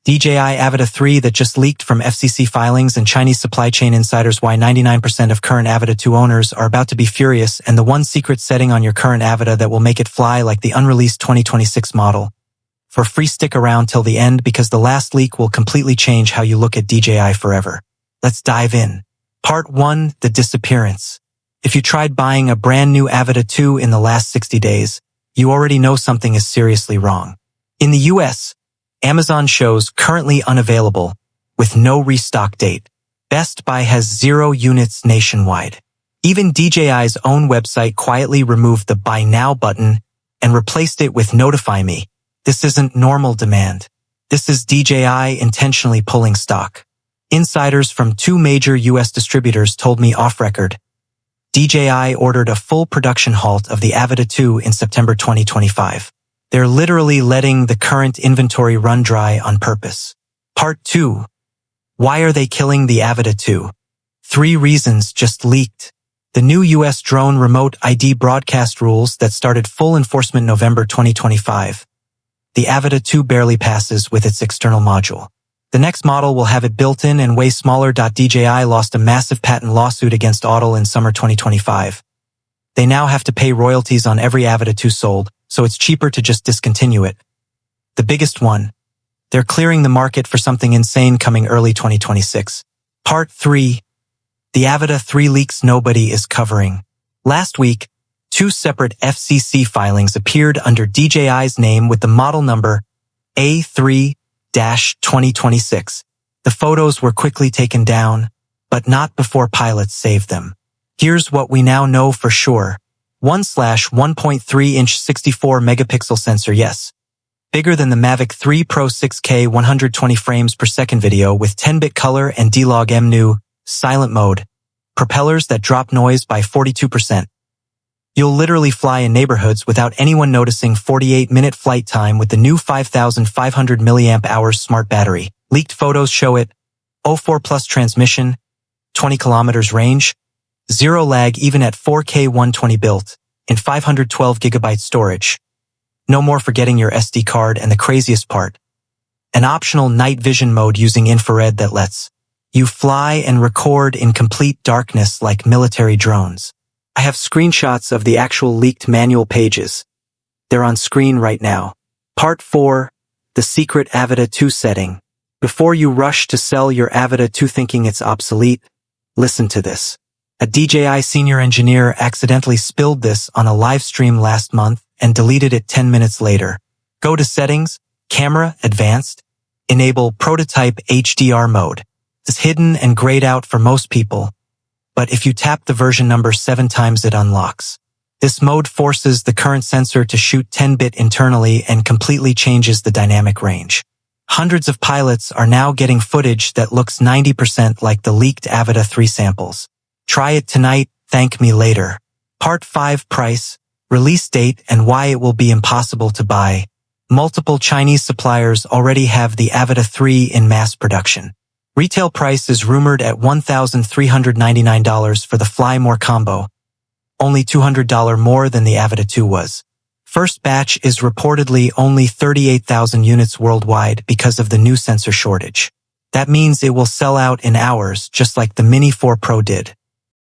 DJI Avata 3 that just leaked from FCC filings and Chinese supply chain insiders. Why 99% of current Avata 2 owners are about to be furious, and the one secret setting on your current Avata that will make it fly like the unreleased 2026 model. For free, stick around till the end because the last leak will completely change how you look at DJI forever. Let's dive in. Part 1. The disappearance. If you tried buying a brand new Avata 2 in the last 60 days, you already know something is seriously wrong. In the US, Amazon shows currently unavailable, with no restock date. Best Buy has 0 units nationwide. Even DJI's own website quietly removed the Buy Now button and replaced it with Notify Me. This isn't normal demand. This is DJI intentionally pulling stock. Insiders from 2 major US distributors told me off-record, DJI ordered a full production halt of the Avata 2 in September 2025. They're literally letting the current inventory run dry on purpose. Part 2. Why are they killing the Avata 2? 3 reasons just leaked. The new US drone remote ID broadcast rules that started full enforcement November 2025. The Avata 2 barely passes with its external module. The next model will have it built in and way smaller. DJI lost a massive patent lawsuit against Autel in summer 2025. They now have to pay royalties on every Avata 2 sold, so it's cheaper to just discontinue it. The biggest one. They're clearing the market for something insane coming early 2026. Part 3. The Avata 3 leaks nobody is covering. Last week, 2 separate FCC filings appeared under DJI's name with the model number A3-2026. The photos were quickly taken down, but not before pilots saved them. Here's what we now know for sure. 1/1.3-inch 64-megapixel sensor, yes. Bigger than the Mavic 3 Pro 6K 120 frames per second video with 10-bit color and D-Log M new silent mode. Propellers that drop noise by 42%. You'll literally fly in neighborhoods without anyone noticing. 48-minute flight time with the new 5,500 mAh smart battery. Leaked photos show it. 04 plus transmission, 20 kilometers range, 0 lag even at 4K 120 built, and 512 gigabyte storage. No more forgetting your SD card, and the craziest part. An optional night vision mode using infrared that lets you fly and record in complete darkness like military drones. I have screenshots of the actual leaked manual pages. They're on screen right now. Part 4. The secret Avata 2 setting. Before you rush to sell your Avata 2 thinking it's obsolete, listen to this. A DJI senior engineer accidentally spilled this on a live stream last month and deleted it 10 minutes later. Go to Settings, Camera, Advanced, enable Prototype HDR mode. It's hidden and grayed out for most people, but if you tap the version number 7 times it unlocks. This mode forces the current sensor to shoot 10-bit internally and completely changes the dynamic range. Hundreds of pilots are now getting footage that looks 90% like the leaked Avata 3 samples. Try it tonight, thank me later. Part 5. Price, release date, and why it will be impossible to buy. Multiple Chinese suppliers already have the Avata 3 in mass production. Retail price is rumored at $1,399 for the Fly More combo, only $200 more than the Avata 2 was. First batch is reportedly only 38,000 units worldwide because of the new sensor shortage. That means it will sell out in hours just like the Mini 4 Pro did.